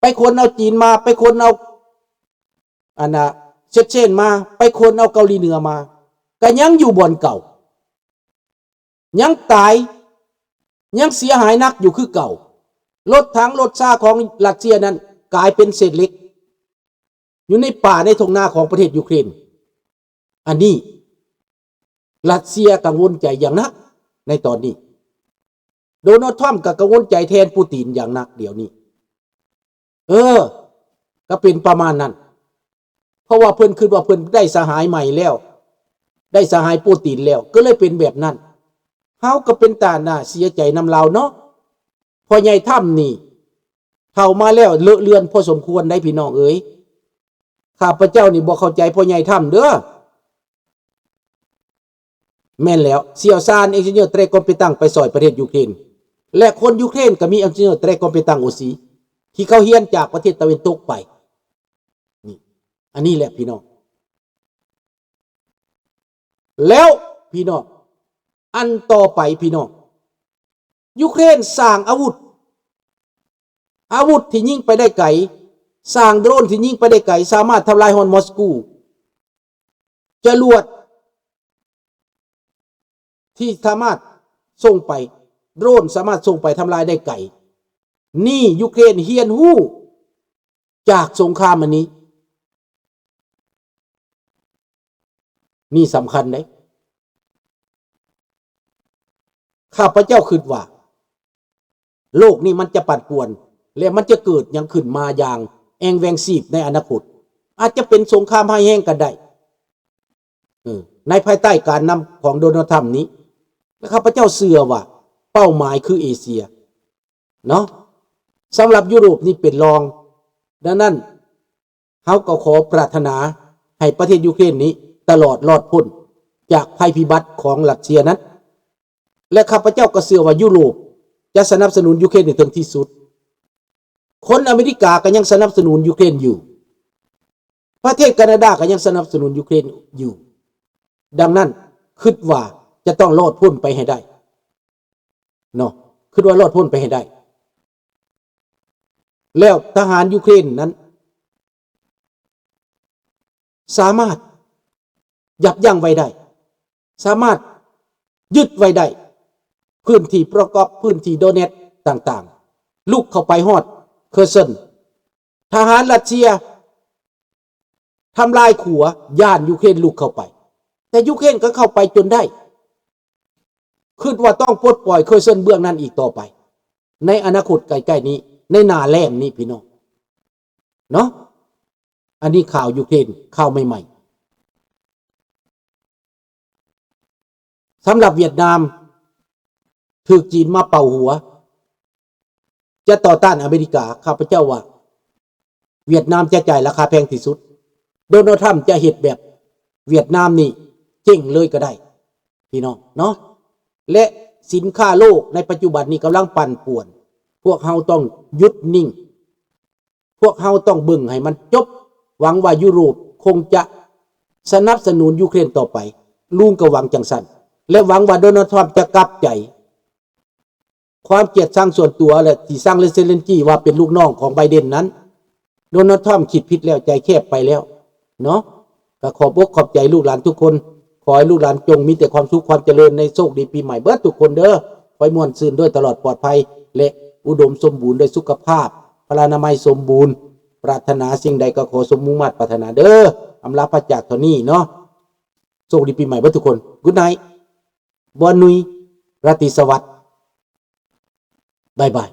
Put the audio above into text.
ไปคนเอาจีนมาไปคนเอาเช็ดเช่นมาไปคนเอาเกาหลีเหนือมาก็ยังอยู่บ่อนเก่ายังตายยังเสียหายนักอยู่คือเก่ารถถังรถซาของรัสเซียนั้นกลายเป็นเศษเหล็กอยู่ในป่าในทุ่งนาของประเทศยูเครนอันนี้รัสเซียกังวลใจอย่างนักในตอนนี้โดนัลด์ทรัมป์ก็กังวลใจแทนปูตินอย่างนักเดี๋ยวนี้ก็เป็นประมาณนั้นเพราะว่าเพิ่นคิดว่าเพิ่นได้สหายใหม่แล้วได้สหายปูตินแล้วก็เลยเป็นแบบนั้นเฮาก็เป็นตาหน้าเสียใจนำเราเนาะพอใหญ่ถ้ำนี่เข้ามาแล้วเลอะเลือนพอสมควรได้พี่น้องเอ๋ยข้าพเจ้านี่บ่เข้าใจพอใหญ่ถ้ำเด้อแม่นแล้วเสี่ยวซานเอนจิเนียร์เตรคอมปิตังไปสอยประเทศยูเครนและคนยูเครนก็มีเอนจิเนียร์เตรคอมปิตังโอซีที่เขาเฮียนจากประเทศตะวันตกไปนี่อันนี้แหละพี่น้องแล้วพี่น้องอันต่อไปพี่น้องยูเครนสร้างอาวุธที่ยิงไปได้ไกลสร้างโดรนที่ยิงไปได้ไกลสามารถทำลายฮอนมอสกูจรวดที่สามารถส่งไปโดรนสามารถส่งไปทำลายได้ไกลนี่ยูเครนเฮียนฮู้จากสงครามอันนี้นี่สำคัญเลยข้าพเจ้าคิดว่าโลกนี้มันจะปั่นป่วนและมันจะเกิดยังขึ้นมาอย่างแองแวงซีบในอนาคตอาจจะเป็นสงครามให้แห้งกันได้ในภายใต้การนำของโดนัลด์ทรัมป์นี้และข้าพเจ้าเชื่อว่าเป้าหมายคือเอเชียเนาะสำหรับยุโรปนี่เป็นรองดังนั้นเขาก็ขอปรารถนาให้ประเทศยูเครนนี้ตลอดรอดพ้นจากภัยพิบัติของรัสเซียนั้นและข้าพเจ้าก็เชื่อว่ายุโรปจะสนับสนุนยูเครนถึงที่สุดคนอเมริกาก็ยังสนับสนุนยูเครนอยู่ประเทศแคนาดาก็ยังสนับสนุนยูเครนอยู่ดังนั้นคิดว่าจะต้องรอดพ้นไปให้ได้เนาะคิดว่ารอดพ้นไปให้ได้แล้วทหารยูเครนนั้นสามารถยับยั้งไว้ได้สามารถยึดไว้ได้พื้นที่ประกอบพื้นที่โดเนตต่างๆลุกเข้าไปฮอดเคอร์เซนทหารรัสเซียทำลายขัวย่านยูเครนลุกเข้าไปแต่ยูเครนก็เข้าไปจนได้คิดว่าต้องปลดปล่อยเคอร์เซนเบื้องนั้นอีกต่อไปในอนาคตใกล้ๆนี้ในหน้าแล้งนี้พี่น้องเนาะอันนี้ข่าวยูเครนข่าวใหม่ๆสำหรับเวียดนามถูกจีนมาเป่าหัวจะต่อต้านอเมริกาข้าพเจ้าว่าเวียดนามจะจ่ายราคาแพงที่สุดโดนัลด์ทรัมป์จะเฮ็ดแบบเวียดนามนี่เจ๊งเลยก็ได้พี่น้องเนาะและสินค้าโลกในปัจจุบันนี้กำลังปั่นป่วนพวกเฮาต้องหยุดนิ่งพวกเฮาต้องบึ้งให้มันจบหวังว่ายุโรปคงจะสนับสนุนยูเครนต่อไปลุงก็หวังจังสันและหวังว่าโดนัลด์ทรัมป์จะกลับใจความเกลียดชังส่วนตัวและที่สร้างเซเลนกี้ว่าเป็นลูกน้องของไบเดนนั้นโดนัลด์ทรัมป์คิดผิดแล้วใจแคบไปแล้วเนาะก็ขอบอกขอบใจลูกหลานทุกคนขอให้ลูกหลานจงมีแต่ความสุขความเจริญในโชคดีปีใหม่เบิดทุกคนเด้อไว้ม่วนซื่นด้วยตลอดปลอดภัยและอุดมสมบูรณ์ด้วยสุขภาพพลานามัยสมบูรณ์ปรารถนาสิ่งใดก็ขอสมมุ่งมั่นปรารถนาเด้ออำลาพระจากเท่านี้เนาะโชคดีปีใหม่เบิดทุกคนกุ๊ดไนท์บอนนุยราตรีสวัสดิ์บายบาย